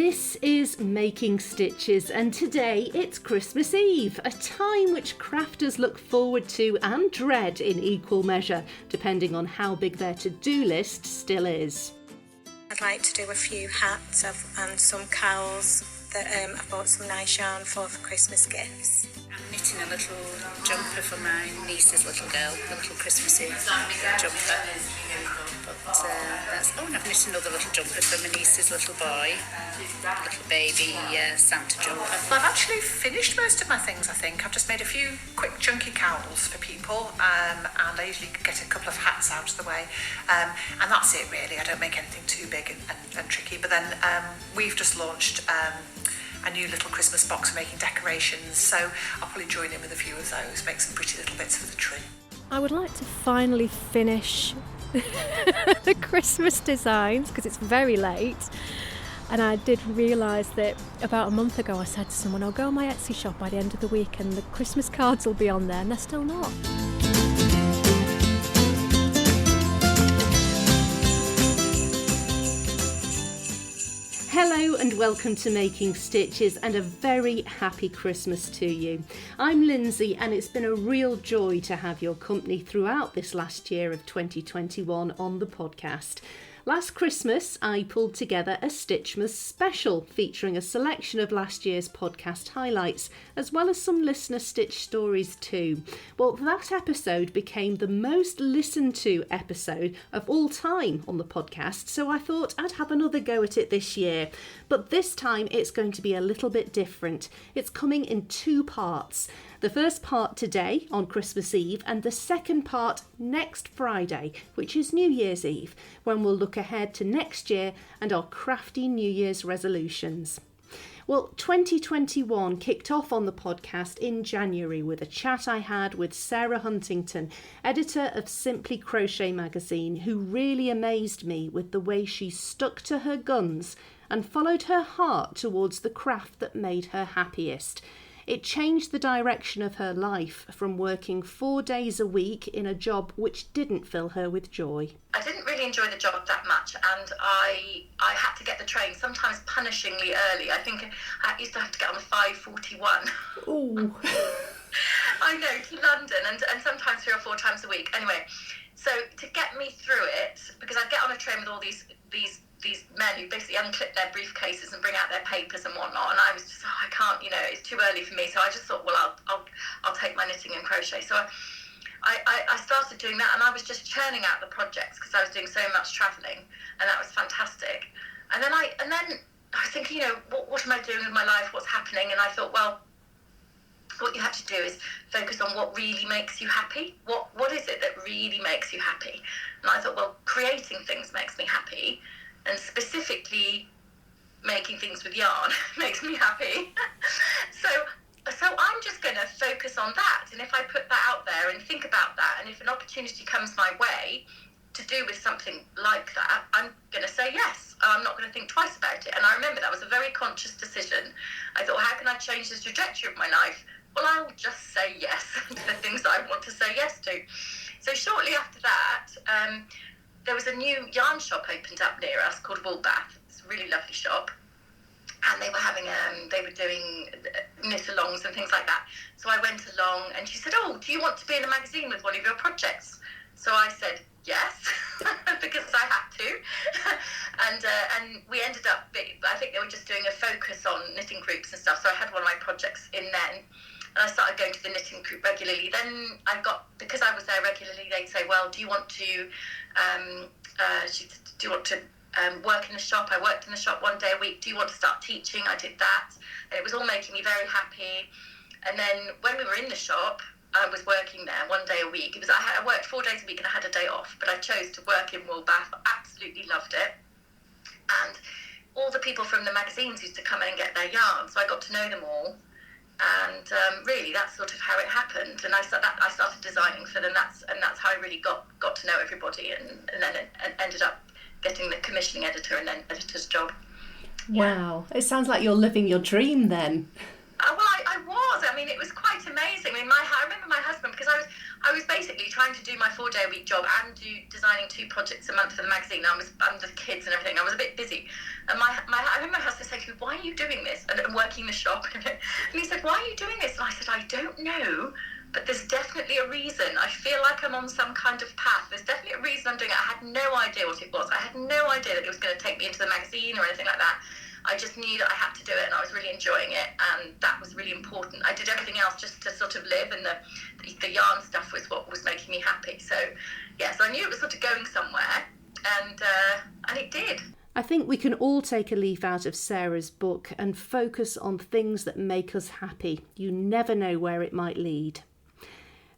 This is Making Stitches, and today it's Christmas Eve, a time which crafters look forward to and dread in equal measure, depending on how big their to-do list still is. I'd like to do a few hats and some cowls that I bought some nice yarn for Christmas gifts. I'm knitting a little jumper for my niece's little girl, a little Christmas Eve jumper. And I've knit another little jumper for my niece's little boy, little baby Santa jumper. Well, I've actually finished most of my things, I think. I've just made a few quick chunky cowls for people, and I usually get a couple of hats out of the way, and that's it really. I don't make anything too big and tricky, but then we've just launched a new little Christmas box for making decorations, so I'll probably join in with a few of those, make some pretty little bits for the tree. I would like to finally finish the Christmas designs because it's very late, and I did realise that about a month ago I said to someone, I'll go on my Etsy shop by the end of the week and the Christmas cards will be on there, and they're still not. Hello and welcome to Making Stitches, and a very happy Christmas to you. I'm Lindsay, and it's been a real joy to have your company throughout this last year of 2021 on the podcast. Last Christmas, I pulled together a STITCHMAS special featuring a selection of last year's podcast highlights, as well as some listener stitch stories too. Well, that episode became the most listened to episode of all time on the podcast, so I thought I'd have another go at it this year. But this time it's going to be a little bit different. It's coming in two parts. The first part today on Christmas Eve, and the second part next Friday, which is New Year's Eve, when we'll look ahead to next year and our crafty New Year's resolutions. Well, 2021 kicked off on the podcast in January with a chat I had with Sara Huntington, editor of Simply Crochet Magazine, who really amazed me with the way she stuck to her guns and followed her heart towards the craft that made her happiest. It changed the direction of her life from working 4 days a week in a job which didn't fill her with joy. I didn't really enjoy the job that much, and I had to get the train, sometimes punishingly early. I think I used to have to get on the 5:41. Ooh. I know, to London, and sometimes 3 or 4 times a week. Anyway, so to get me through it, because I'd get on a train with all these men who basically unclip their briefcases and bring out their papers and whatnot, and I was just, I can't, it's too early for me. So I just thought, well, I'll take my knitting and crochet. So I started doing that, and I was just churning out the projects because I was doing so much travelling, and that was fantastic. And then I was thinking, what am I doing with my life? What's happening? And I thought, well, what you have to do is focus on what really makes you happy. What is it that really makes you happy? And I thought, well, creating things makes me happy, and specifically making things with yarn makes me happy. So I'm just going to focus on that, and if I put that out there and think about that, and if an opportunity comes my way to do with something like that, I'm going to say yes. I'm not going to think twice about it. And I remember that was a very conscious decision. I thought, how can I change the trajectory of my life? Well, I will just say yes to the things I want to say yes to. So shortly after that, there was a new yarn shop opened up near us called Woolbath. It's a really lovely shop. And they were doing knit-alongs and things like that. So I went along, and she said, oh, do you want to be in a magazine with one of your projects? So I said, yes, because I had to. And we ended up, I think they were just doing a focus on knitting groups and stuff. So I had one of my projects in then. And I started going to the knitting group regularly. Then because I was there regularly, they'd say, well, do you want to work in the shop? I worked in the shop 1 day a week. Do you want to start teaching? I did that. And it was all making me very happy. And then when we were in the shop, I was working there 1 day a week. I worked 4 days a week and I had a day off, but I chose to work in Woolbath. I absolutely loved it. And all the people from the magazines used to come in and get their yarn, so I got to know them all. And really, that's sort of how it happened. And I started designing for them. That's how I really got to know everybody, and then ended up getting the commissioning editor and then editor's job. Wow, it sounds like you're living your dream then. Well, I was. I mean, it was quite amazing. I mean, I remember my husband, because I was basically trying trying to do my 4-day-a-week job and do designing 2 projects a month for the magazine. I was under the kids and everything. I was a bit busy. And I remember my husband saying to me, "Why are you doing this?" And I'm working the shop. And he said, "Why are you doing this?" And I said, "I don't know, but there's definitely a reason. I feel like I'm on some kind of path. There's definitely a reason I'm doing it." I had no idea what it was. I had no idea that it was going to take me into the magazine or anything like that. I just knew that I had to do it, and I was really enjoying it, and that was really important. I did everything else just to sort of live, and the yarn stuff was what was making me happy. So, yeah, so I knew it was sort of going somewhere, and it did. I think we can all take a leaf out of Sarah's book and focus on things that make us happy. You never know where it might lead.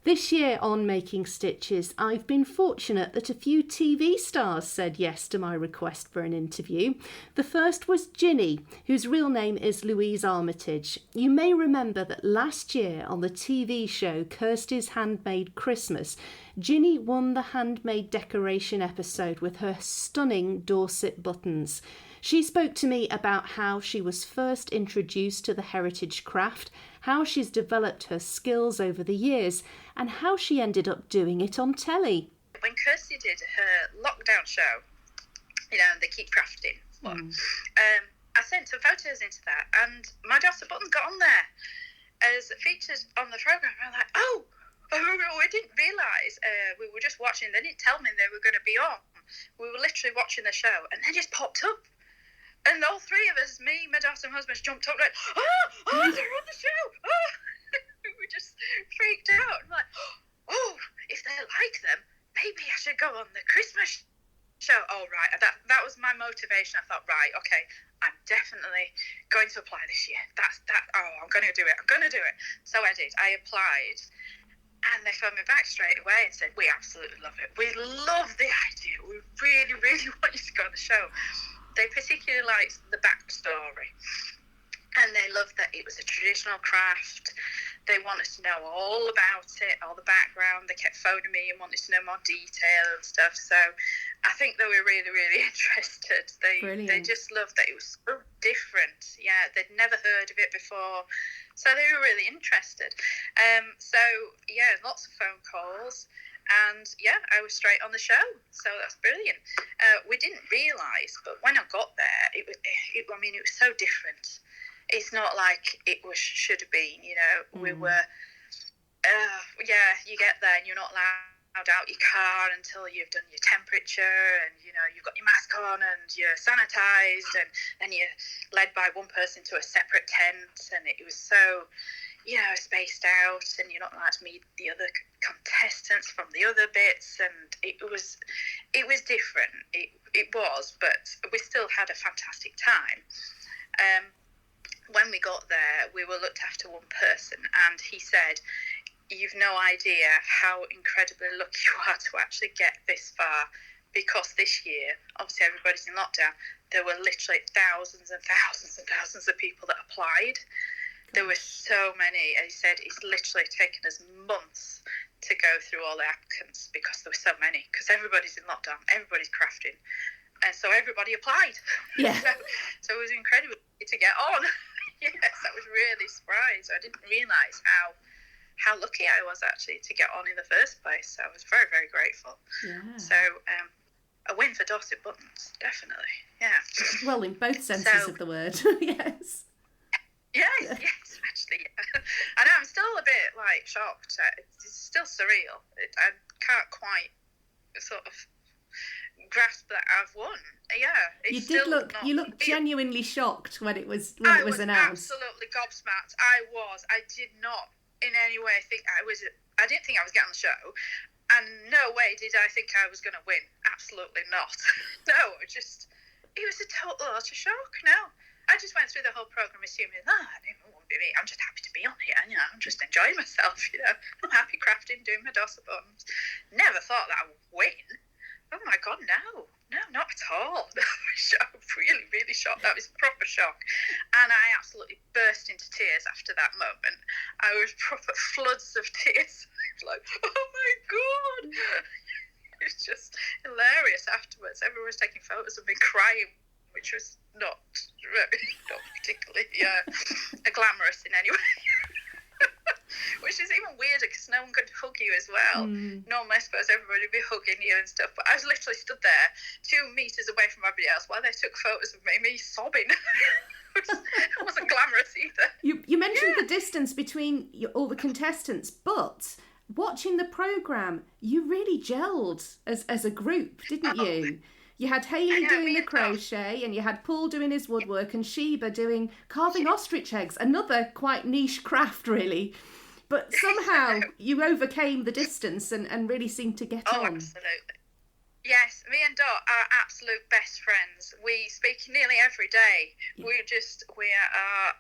This year on Making Stitches, I've been fortunate that a few TV stars said yes to my request for an interview. The first was Gini, whose real name is Louise Armitage. You may remember that last year on the TV show Kirsty's Handmade Christmas, Gini won the handmade decoration episode with her stunning Dorset buttons. She spoke to me about how she was first introduced to the heritage craft, how she's developed her skills over the years, and how she ended up doing it on telly. When Kirsty did her lockdown show, the Keep Crafting one, I sent some photos into that, and my Dorset buttons got on there as featured on the programme. I was like, oh, we didn't realise. We were just watching. They didn't tell me they were going to be on. We were literally watching the show, and they just popped up. And all 3 of us, me, my daughter and husband, jumped up like, they're on the show. Oh. We were just freaked out. I'm like, oh, if they like them, maybe I should go on the Christmas show. Oh, right. That was my motivation. I thought, right, okay, I'm definitely going to apply this year. I'm going to do it. I'm going to do it. So I did. I applied. And they phoned me back straight away and said, we absolutely love it. We love the idea. We really, really want you to go on the show. They particularly liked the backstory, and they loved that it was a traditional craft. They wanted to know all about it, all the background. They kept phoning me and wanted to know more detail and stuff. So I think they were really, really interested. They just loved that it was so different. Yeah, they'd never heard of it before. So they were really interested. So, yeah, lots of phone calls. And yeah, I was straight on the show, so that's brilliant. We didn't realise, but when I got there, it was so different. It's not like it should have been, We were, you get there and you're not allowed out your car until you've done your temperature and, you've got your mask on and you're sanitised, and then you're led by one person to a separate tent, and it was so, spaced out, and you're not allowed to meet the other contestants from the other bits, and it was different. It was, but we still had a fantastic time. When we got there, we were looked after one person, and he said, "You've no idea how incredibly lucky you are to actually get this far, because this year, obviously everybody's in lockdown, there were literally thousands and thousands and thousands of people that applied. There were so many," and he said it's literally taken us months to go through all the applicants because there were so many, because everybody's in lockdown, everybody's crafting, and so everybody applied. Yeah. So it was incredible to get on. Yes, I was really surprised. I didn't realise how lucky I was actually to get on in the first place. So I was very, very grateful. Yeah. So a win for Dorset buttons, definitely. Yeah. Well, in both senses of the word. Yes. Yes, actually. Yeah. I know, I'm still a bit shocked. It's still surreal. I can't quite sort of grasp that I've won. Yeah, you looked genuinely shocked when it was announced. Absolutely gobsmacked. I did not in any way think I didn't think I was getting on the show, and no way did I think I was going to win. Absolutely not. No, it was a total utter shock. No, I just went through the whole programme assuming it won't be me. I'm just happy to be on here. I'm just enjoying myself. I'm happy crafting, doing my Dorset buttons. Never thought that I would win. Oh my God, no, not at all. I was really, really shocked. That was a proper shock. And I absolutely burst into tears after that moment. I was proper floods of tears. Like, oh my God. It was just hilarious afterwards. Everyone was taking photos of me crying, which was not particularly glamorous in any way. Which is even weirder because no one could hug you as well. Normally, I suppose everybody would be hugging you and stuff, but I was literally stood there 2 meters away from everybody else while they took photos of me sobbing. It wasn't glamorous either. You mentioned the distance between all the contestants, but watching the programme, you really gelled as a group, didn't you? You had Hayley doing the crochet, and you had Paul doing his woodwork, and Sheba carving ostrich eggs, another quite niche craft, really. But somehow you overcame the distance and really seemed to get on. Oh, absolutely. Yes, me and Dot are absolute best friends. We speak nearly every day. Yeah. We are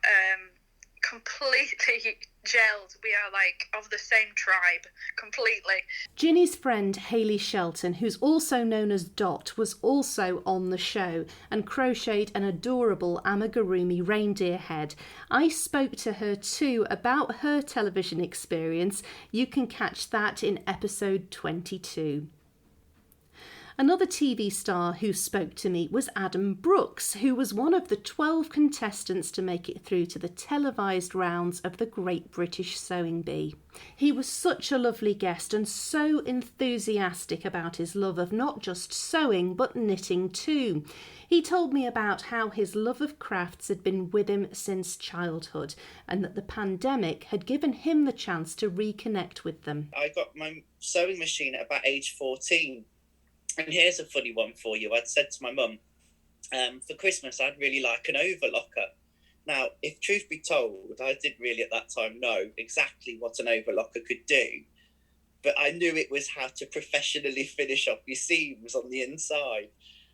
completely gelled. We are like of the same tribe, completely. Gini's friend Hayley Shelton, who's also known as Dot, was also on the show and crocheted an adorable amigurumi reindeer head. I spoke to her too about her television experience. You can catch that in episode 22. Another TV star who spoke to me was Adam Brooks, who was one of the 12 contestants to make it through to the televised rounds of the Great British Sewing Bee. He was such a lovely guest and so enthusiastic about his love of not just sewing but knitting too. He told me about how his love of crafts had been with him since childhood and that the pandemic had given him the chance to reconnect with them. I got my sewing machine at about age 14. And here's a funny one for you. I'd said to my mum, for Christmas, I'd really like an overlocker. Now, if truth be told, I didn't really at that time know exactly what an overlocker could do, but I knew it was how to professionally finish off your seams on the inside.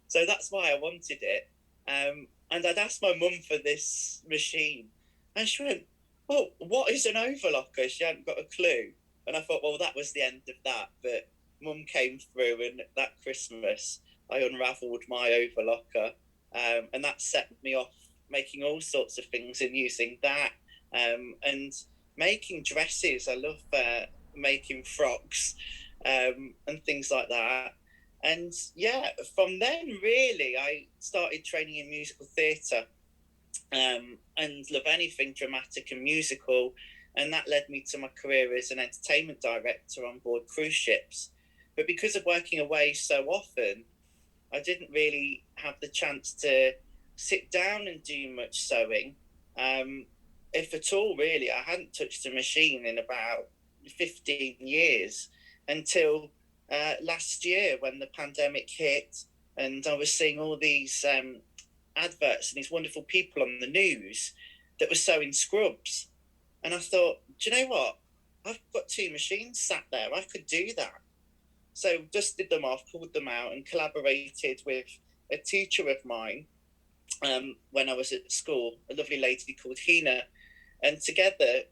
So that's why I wanted it. And I'd asked my mum for this machine, and she went, "Oh, what is an overlocker?" She hadn't got a clue. And I thought, well, that was the end of that. But Mum came through, and that Christmas I unravelled my overlocker, and that set me off making all sorts of things and using that, and making dresses. I love making frocks and things like that. And yeah, from then really I started training in musical theatre and love anything dramatic and musical, and that led me to my career as an entertainment director on board cruise ships. But because of working away so often, I didn't really have the chance to sit down and do much sewing. If at all, really. I hadn't touched a machine in about 15 years until last year when the pandemic hit, and I was seeing all these adverts and these wonderful people on the news that were sewing scrubs. And I thought, do you know what? I've got 2 machines sat there. I could do that. So dusted them off, pulled them out, and collaborated with a teacher of mine when I was at school, a lovely lady called Hina. And together,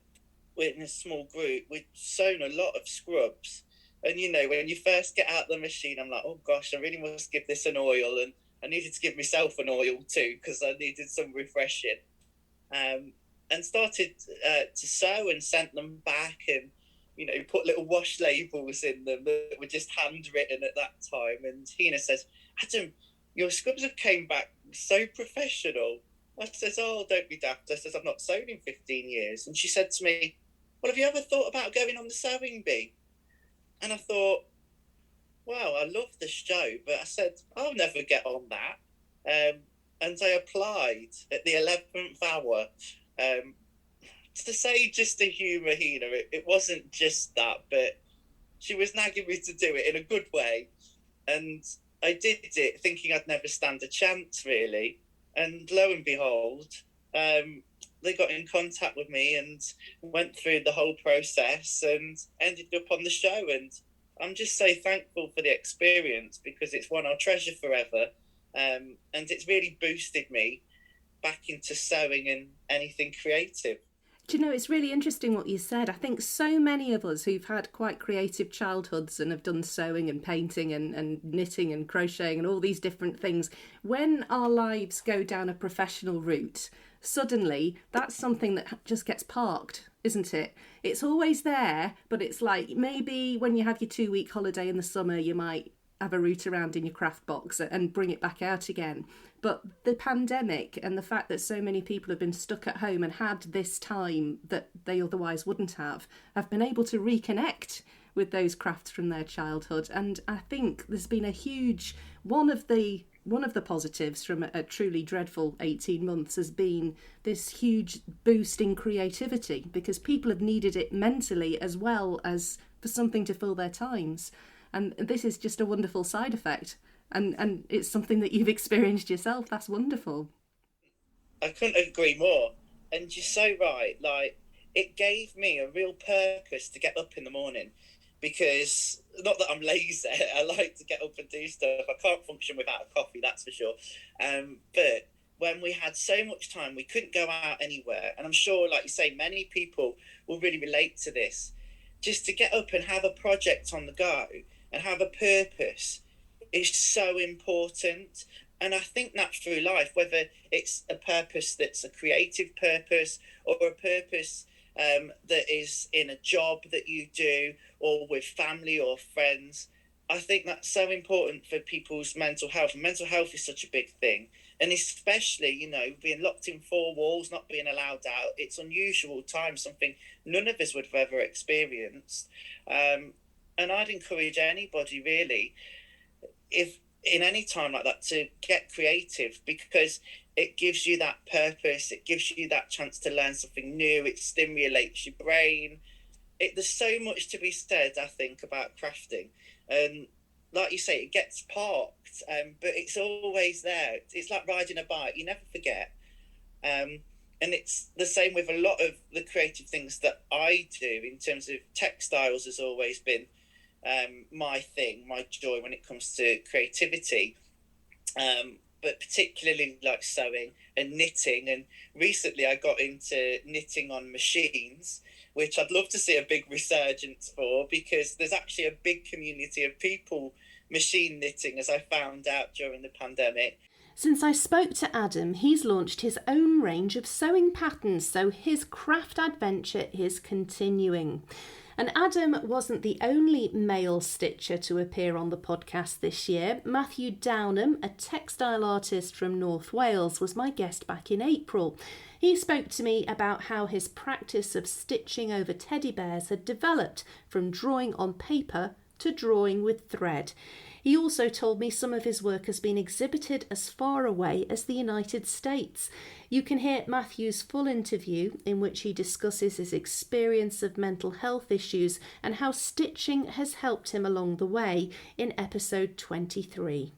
in a small group, we'd sewn a lot of scrubs. And, you know, when you first get out the machine, I'm like, oh, gosh, I really must give this an oil. And I needed to give myself an oil too, because I needed some refreshing. And started to sew and sent them back, and you know, put little wash labels in them that were just handwritten at that time. And Tina says, "Adam, your scrubs have came back so professional." I says, "Oh, don't be daft." I says, "I've not sewn in 15 years. And she said to me, "Well, have you ever thought about going on the sewing bee?" And I thought, wow, I love the show, but I said, I'll never get on that. And I applied at the 11th hour. To say just to humour Hina, it wasn't just that, but she was nagging me to do it in a good way. And I did it thinking I'd never stand a chance, really. And lo and behold, they got in contact with me and went through the whole process and ended up on the show. And I'm just so thankful for the experience, because it's one I'll treasure forever. And it's really boosted me back into sewing and anything creative. Do you know, it's really interesting what you said. I think so many of us who've had quite creative childhoods and have done sewing and painting and knitting and crocheting and all these different things, when our lives go down a professional route, suddenly that's something that just gets parked, isn't it? It's always there, but it's like maybe when you have your 2-week holiday in the summer, you might have a root around in your craft box and bring it back out again. But the pandemic and the fact that so many people have been stuck at home and had this time that they otherwise wouldn't have been able to reconnect with those crafts from their childhood. And I think there's been a huge, one of the positives from a truly dreadful 18 months has been this huge boost in creativity, because people have needed it mentally as well as for something to fill their times. And this is just a wonderful side effect. And it's something that you've experienced yourself. That's wonderful. I couldn't agree more. And you're so right. Like, it gave me a real purpose to get up in the morning, because not that I'm lazy, I like to get up and do stuff. I can't function without a coffee, that's for sure. But when we had so much time, we couldn't go out anywhere. And I'm sure, like you say, many people will really relate to this. Just to get up and have a project on the go and have a purpose is so important. And I think that through life, whether it's a purpose that's a creative purpose or a purpose that is in a job that you do or with family or friends, I think that's so important for people's mental health. And mental health is such a big thing. And especially, you know, being locked in four walls, not being allowed out, it's unusual time, something none of us would have ever experienced. And I'd encourage anybody really, if in any time like that, to get creative, because it gives you that purpose, it gives you that chance to learn something new, it stimulates your brain. There's so much to be said, I think, about crafting. Like you say, it gets parked, but it's always there. It's like riding a bike, you never forget. And it's the same with a lot of the creative things that I do. In terms of textiles has always been my thing, my joy when it comes to creativity, but particularly like sewing and knitting. And recently I got into knitting on machines, which I'd love to see a big resurgence for, because there's actually a big community of people machine knitting, as I found out during the pandemic. Since I spoke to Adam, he's launched his own range of sewing patterns, so his craft adventure is continuing. And Adam wasn't the only male stitcher to appear on the podcast this year. Matthew Downham, a textile artist from North Wales, was my guest back in April. He spoke to me about how his practice of stitching over teddy bears had developed from drawing on paper to drawing with thread. He also told me some of his work has been exhibited as far away as the United States. You can hear Matthew's full interview, in which he discusses his experience of mental health issues and how stitching has helped him along the way, in episode 23.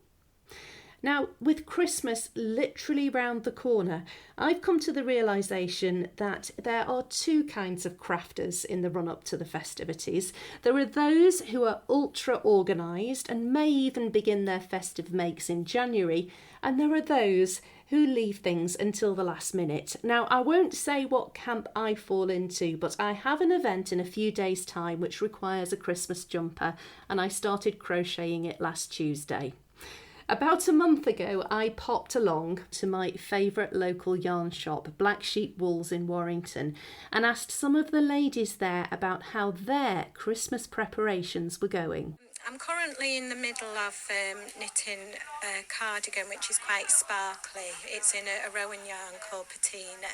Now, with Christmas literally round the corner, I've come to the realisation that there are two kinds of crafters in the run-up to the festivities. There are those who are ultra-organised and may even begin their festive makes in January, and there are those who leave things until the last minute. Now, I won't say what camp I fall into, but I have an event in a few days' time which requires a Christmas jumper, and I started crocheting it last Tuesday. About a month ago, I popped along to my favourite local yarn shop, Black Sheep Wools in Warrington, and asked some of the ladies there about how their Christmas preparations were going. I'm currently in the middle of knitting a cardigan which is quite sparkly. It's in a rowan yarn called patina,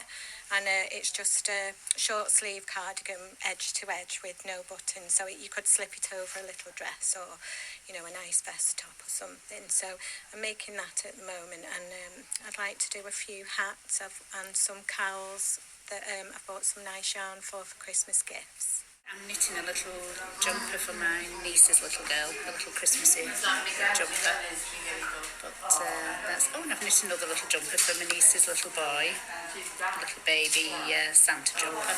and it's just a short sleeve cardigan edge to edge with no buttons, so you could slip it over a little dress or, you know, a nice vest top or something. So I'm making that at the moment, and I'd like to do a few hats and some cowls that I bought some nice yarn for Christmas gifts. I'm knitting a little jumper for my niece's little girl, a little Christmassy jumper. But that's... Oh, and I've knit another little jumper for my niece's little boy, a little baby Santa jumper.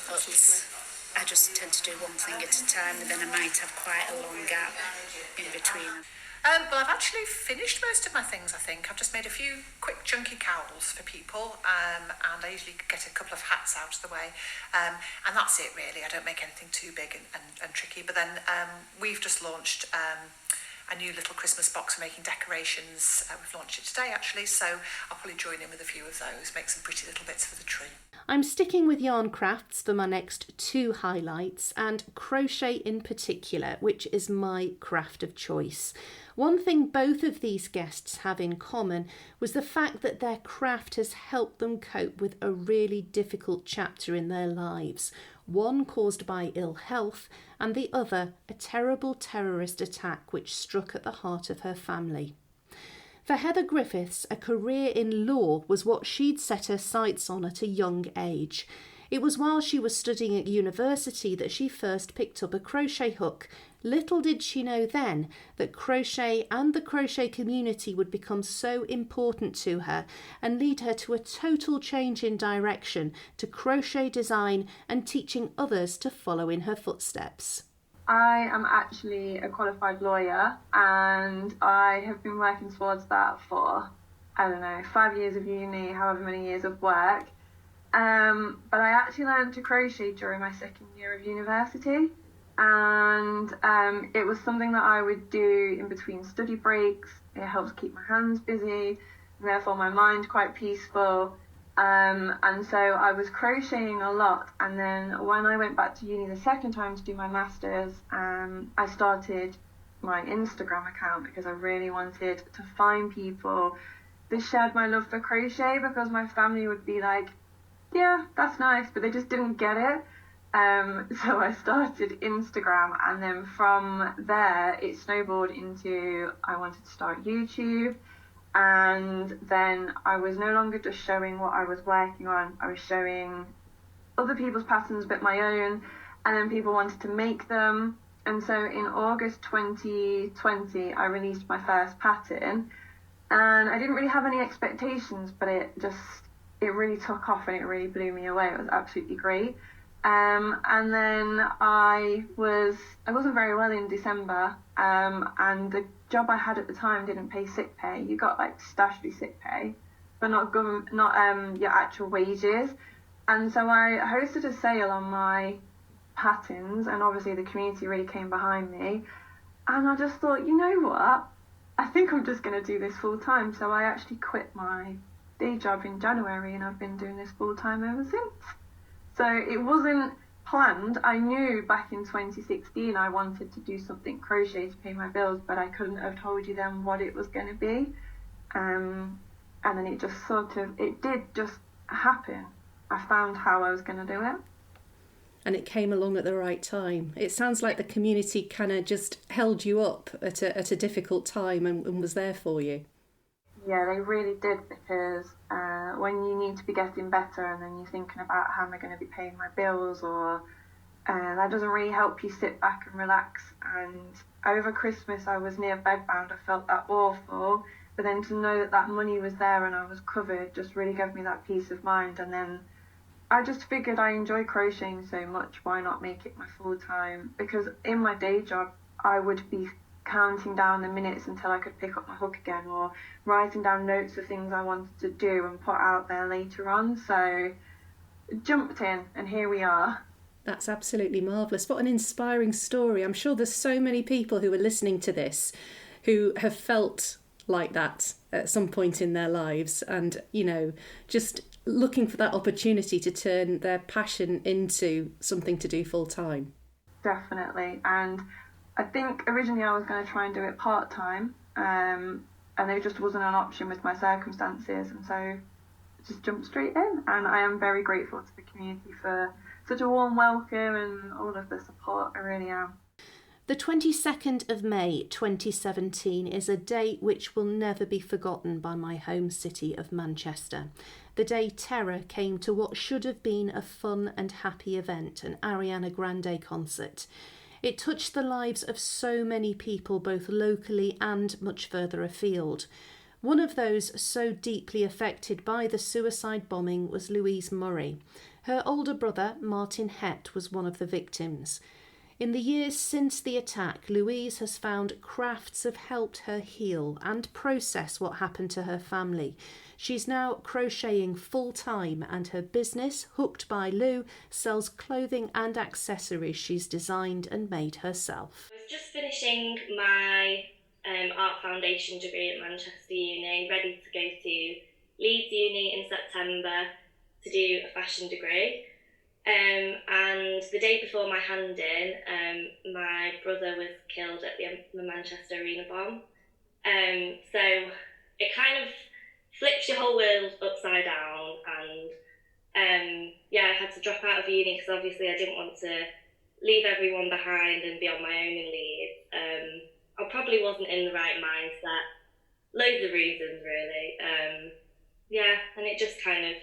But I just tend to do one thing at a time, and then I might have quite a long gap in between. Well, I've actually finished most of my things, I think. I've just made a few quick chunky cowls for people, and I usually get a couple of hats out of the way, and that's it really. I don't make anything too big and tricky. But then we've just launched a new little Christmas box for making decorations. We've launched it today actually, so I'll probably join in with a few of those, make some pretty little bits for the tree. I'm sticking with yarn crafts for my next 2 highlights, and crochet in particular, which is my craft of choice. One thing both of these guests have in common was the fact that their craft has helped them cope with a really difficult chapter in their lives, one caused by ill health and the other a terrible terrorist attack which struck at the heart of her family. For Heather Griffiths, a career in law was what she'd set her sights on at a young age. It was while she was studying at university that she first picked up a crochet hook. Little did she know then that crochet and the crochet community would become so important to her and lead her to a total change in direction to crochet design and teaching others to follow in her footsteps. I am actually a qualified lawyer, and I have been working towards that for, 5 years of uni, however many years of work. But I actually learned to crochet during my second year of university, and it was something that I would do in between study breaks. It helps keep my hands busy, and therefore my mind quite peaceful. And so I was crocheting a lot, and then when I went back to uni the second time to do my masters, I started my Instagram account because I really wanted to find people that shared my love for crochet, because my family would be like, yeah, that's nice, but they just didn't get it. So I started Instagram, and then from there it snowballed into I wanted to start YouTube. And then I was no longer just showing what I was working on, I was showing other people's patterns but my own, and then people wanted to make them. And so in August 2020 I released my first pattern, and I didn't really have any expectations, but it really took off and it really blew me away. It was absolutely great. And then I wasn't very well in December, and the job I had at the time didn't pay sick pay. You got like statutory sick pay, but not your actual wages. And so I hosted a sale on my patterns, and obviously the community really came behind me. And I just thought, you know what? I think I'm just going to do this full time. So I actually quit my day job in January, and I've been doing this full time ever since. So it wasn't planned. I knew back in 2016 I wanted to do something crochet to pay my bills, but I couldn't have told you then what it was going to be. And then it did just happen. I found how I was going to do it. And it came along at the right time. It sounds like the community kind of just held you up at a difficult time and was there for you. Yeah, they really did, because when you need to be getting better and then you're thinking about how am I going to be paying my bills, or that doesn't really help you sit back and relax. And over Christmas I was near bedbound. I felt that awful, but then to know that money was there and I was covered just really gave me that peace of mind. And then I just figured I enjoy crocheting so much, why not make it my full time? Because in my day job I would be counting down the minutes until I could pick up my hook again, or writing down notes of things I wanted to do and put out there later on. So jumped in, and here we are. That's absolutely marvellous. What an inspiring story. I'm sure there's so many people who are listening to this who have felt like that at some point in their lives, and just looking for that opportunity to turn their passion into something to do full time. Definitely. And I think originally I was going to try and do it part-time, and there just wasn't an option with my circumstances, and so I just jumped straight in. And I am very grateful to the community for such a warm welcome and all of the support. I really am. The 22nd of May 2017 is a date which will never be forgotten by my home city of Manchester. The day terror came to what should have been a fun and happy event, an Ariana Grande concert. It touched the lives of so many people, both locally and much further afield. One of those so deeply affected by the suicide bombing was Louise Murray. Her older brother, Martin Hett, was one of the victims. In the years since the attack, Louise has found crafts have helped her heal and process what happened to her family. She's now crocheting full-time, and her business, Hooked by Lou, sells clothing and accessories she's designed and made herself. I was just finishing my art foundation degree at Manchester Uni, ready to go to Leeds Uni in September to do a fashion degree. And the day before my hand-in, my brother was killed at the Manchester Arena bomb. So it kind of flips your whole world upside down, and I had to drop out of uni because obviously I didn't want to leave everyone behind and be on my own in Leeds. I probably wasn't in the right mindset. Loads of reasons, really. And it just kind of,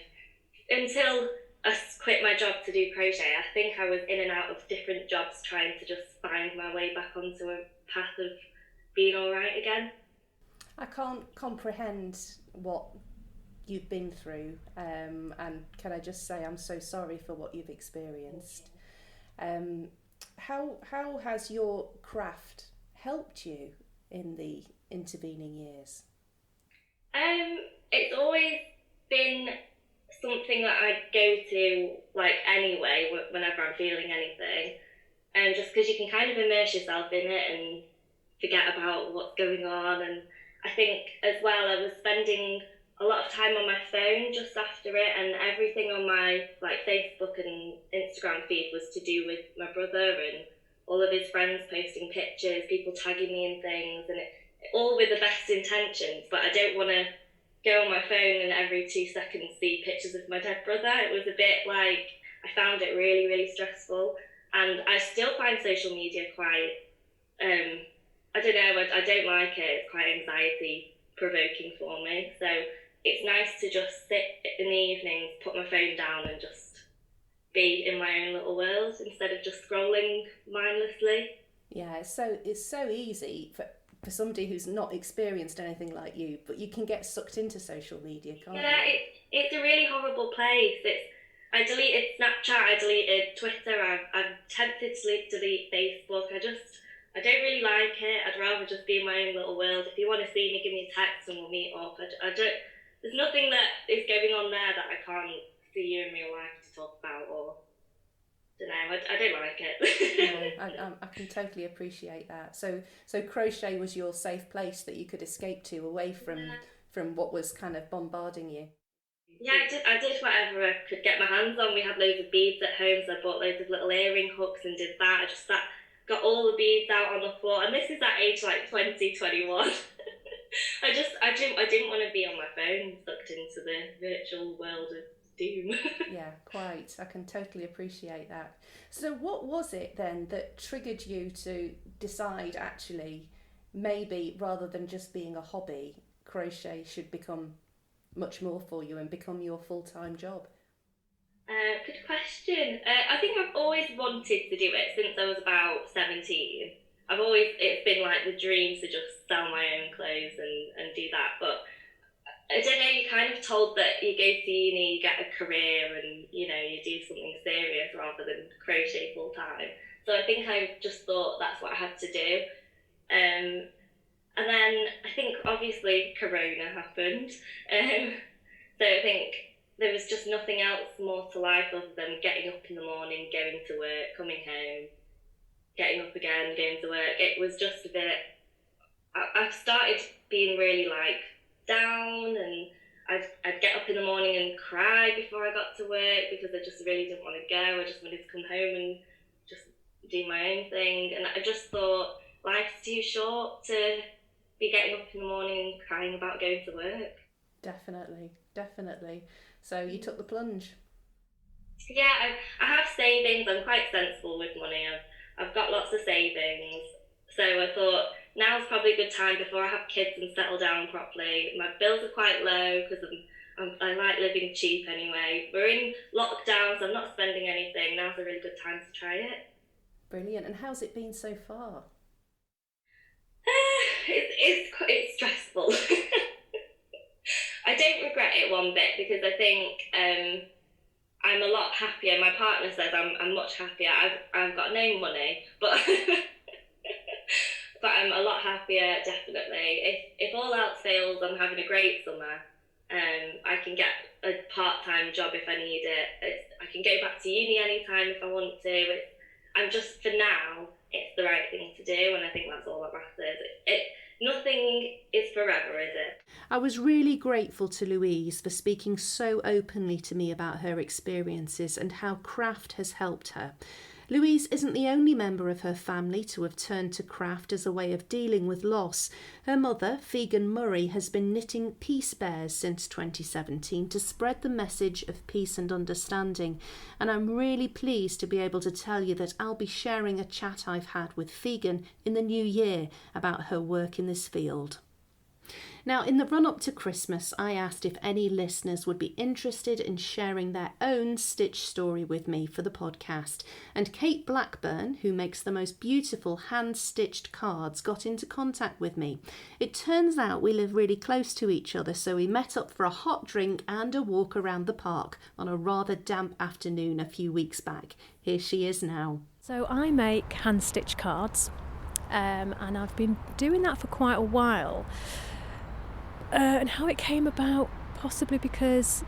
until I quit my job to do crochet, I think I was in and out of different jobs trying to just find my way back onto a path of being all right again. I can't comprehend what you've been through, and can I just say I'm so sorry for what you've experienced. How has your craft helped you in the intervening years? It's always been something that I go to like anyway whenever I'm feeling anything, and just because you can kind of immerse yourself in it and forget about what's going on. And I think as well I was spending a lot of time on my phone just after it, and everything on my like Facebook and Instagram feed was to do with my brother and all of his friends posting pictures, people tagging me in things, and all with the best intentions. But I don't want to go on my phone and every 2 seconds see pictures of my dead brother. It was a bit like, I found it really, really stressful. And I still find social media quite, I don't know, I don't like it. It's quite anxiety provoking for me. So it's nice to just sit in the evenings, put my phone down and just be in my own little world instead of just scrolling mindlessly. Yeah, it's so easy for somebody who's not experienced anything like you, but you can get sucked into social media, can't you? Yeah, it's a really horrible place. I deleted Snapchat, I deleted Twitter, I'm tempted to delete Facebook. I don't really like it. I'd rather just be in my own little world. If you want to see me, give me a text and we'll meet up. There's nothing that is going on there that I can't see you in real life to talk about, or I don't know, I don't like it. No, I can totally appreciate that. So crochet was your safe place that you could escape to, away from what was kind of bombarding you. Yeah, I did whatever I could get my hands on. We had loads of beads at home, so I bought loads of little earring hooks and did that. I just got all the beads out on the floor, and this is at age like 20, 21. I didn't want to be on my phone, sucked into the virtual world of doom. Yeah, quite. I can totally appreciate that. So what was it then that triggered you to decide, actually, maybe rather than just being a hobby, crochet should become much more for you and become your full-time job? Good question. I think I've always wanted to do it since I was about 17. It's been like the dream to just sell my own clothes and do that. But I don't know, you're kind of told that you go to uni, you get a career and, you know, you do something serious rather than crochet full time. So I think I just thought that's what I had to do. And then I think obviously Corona happened. So I think there was just nothing else more to life other than getting up in the morning, going to work, coming home, getting up again, going to work. It was just a bit, I started being really like down, and I'd get up in the morning and cry before I got to work because I just really didn't want to go. I just wanted to come home and just do my own thing. And I just thought life's too short to be getting up in the morning and crying about going to work. Definitely. So you took the plunge? Yeah, I have savings. I'm quite sensible with money. I've got lots of savings. So I thought now's probably a good time before I have kids and settle down properly. My bills are quite low because I like living cheap anyway. We're in lockdown, so I'm not spending anything. Now's a really good time to try it. Brilliant. And how's it been so far? It's stressful. I don't regret it one bit because I think I'm a lot happier. My partner says I'm much happier. I've got no money, but but I'm a lot happier, definitely. If all else fails, I'm having a great summer. I can get a part-time job if I need it. I can go back to uni anytime if I want to. I'm just, for now, it's the right thing to do, and I think that's all that matters. I was really grateful to Louise for speaking so openly to me about her experiences and how craft has helped her. Louise isn't the only member of her family to have turned to craft as a way of dealing with loss. Her mother, Louise Murray, has been knitting peace bears since 2017 to spread the message of peace and understanding. And I'm really pleased to be able to tell you that I'll be sharing a chat I've had with Louise in the new year about her work in this field. Now, in the run-up to Christmas, I asked if any listeners would be interested in sharing their own stitch story with me for the podcast, and Kate Blackburn, who makes the most beautiful hand-stitched cards, got into contact with me. It turns out we live really close to each other, so we met up for a hot drink and a walk around the park on a rather damp afternoon a few weeks back. Here she is now. So I make hand-stitched cards, and I've been doing that for quite a while. And how it came about, possibly because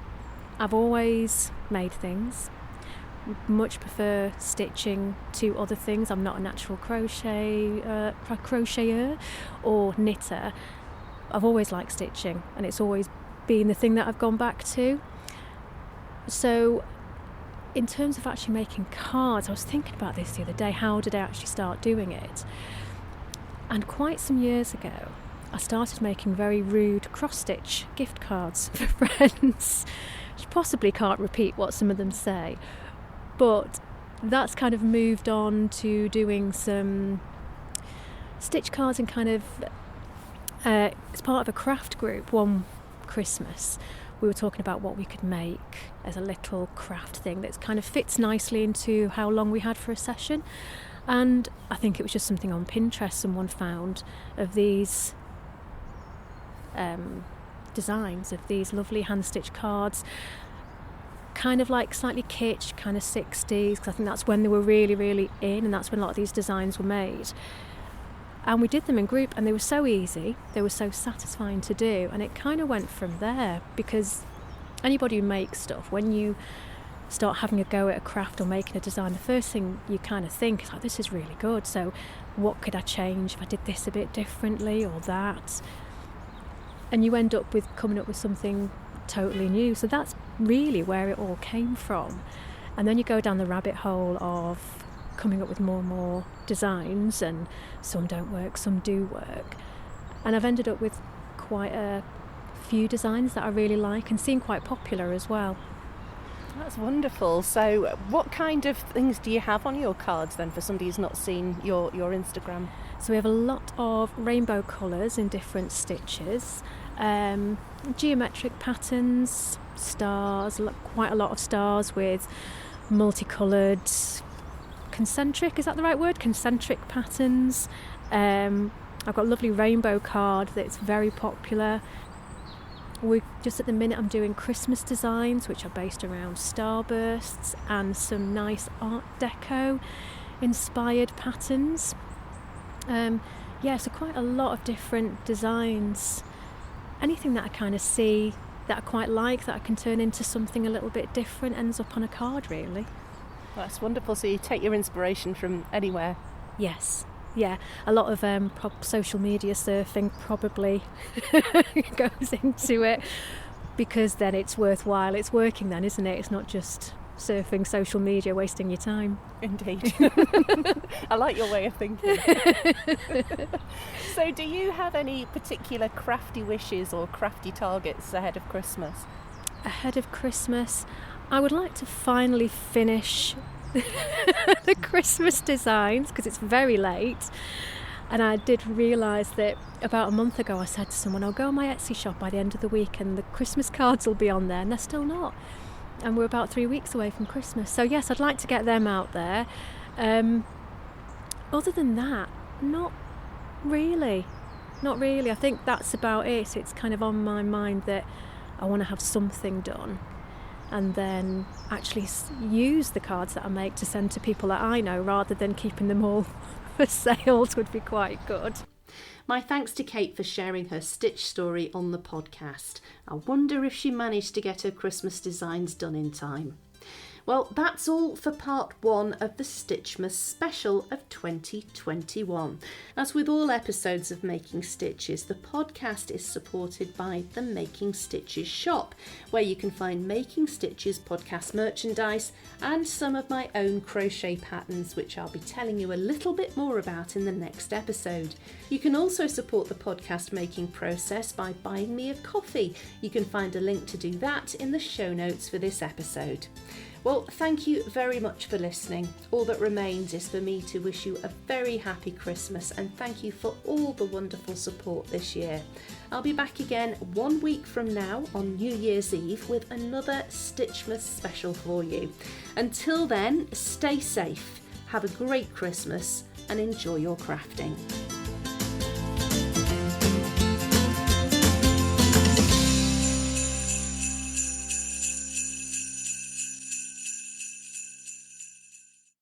I've always made things, much prefer stitching to other things. I'm not a natural crocheter or knitter. I've always liked stitching, and it's always been the thing that I've gone back to. So in terms of actually making cards, I was thinking about this the other day. How did I actually start doing it? And quite some years ago, I started making very rude cross-stitch gift cards for friends. You possibly can't repeat what some of them say, but that's kind of moved on to doing some stitch cards and kind of as part of a craft group. One Christmas we were talking about what we could make as a little craft thing that kind of fits nicely into how long we had for a session, and I think it was just something on Pinterest someone found of these designs of these lovely hand-stitched cards, kind of like slightly kitsch, kind of 60s, because I think that's when they were really, really in, and that's when a lot of these designs were made. And we did them in group, and they were so easy, they were so satisfying to do, and it kind of went from there, because anybody who makes stuff, when you start having a go at a craft or making a design, the first thing you kind of think is like, this is really good, so what could I change if I did this a bit differently or that? And you end up with coming up with something totally new. So that's really where it all came from. And then you go down the rabbit hole of coming up with more and more designs, and some don't work, some do work. And I've ended up with quite a few designs that I really like and seem quite popular as well. That's wonderful. So what kind of things do you have on your cards then, for somebody who's not seen your Instagram? So we have a lot of rainbow colours in different stitches, geometric patterns, stars, quite a lot of stars with multicoloured concentric, is that the right word? Concentric patterns. I've got a lovely rainbow card that's very popular. Just at the minute I'm doing Christmas designs which are based around starbursts and some nice Art Deco inspired patterns. So quite a lot of different designs. Anything that I kind of see that I quite like, that I can turn into something a little bit different, ends up on a card really. Well, that's wonderful. So you take your inspiration from anywhere? Yes. Yeah, a lot of social media surfing probably goes into it, because then it's worthwhile. It's working then, isn't it? It's not just surfing social media, wasting your time. Indeed. I like your way of thinking. So do you have any particular crafty wishes or crafty targets ahead of Christmas? Ahead of Christmas, I would like to finally finish the Christmas designs, because it's very late. And I did realise that about a month ago I said to someone, I'll go on my Etsy shop by the end of the week and the Christmas cards will be on there, and they're still not. And we're about 3 weeks away from Christmas. So yes, I'd like to get them out there. Other than that, not really. I think that's about it. It's kind of on my mind that I want to have something done, and then actually use the cards that I make to send to people that I know, rather than keeping them all for sales would be quite good. My thanks to Kate for sharing her stitch story on the podcast. I wonder if she managed to get her Christmas designs done in time. Well, that's all for part 1 of the STITCHMAS special of 2021. As with all episodes of Making Stitches, the podcast is supported by the Making Stitches shop, where you can find Making Stitches podcast merchandise and some of my own crochet patterns, which I'll be telling you a little bit more about in the next episode. You can also support the podcast making process by buying me a coffee. You can find a link to do that in the show notes for this episode. Well, thank you very much for listening. All that remains is for me to wish you a very happy Christmas and thank you for all the wonderful support this year. I'll be back again 1 week from now on New Year's Eve with another STITCHMAS special for you. Until then, stay safe, have a great Christmas and enjoy your crafting.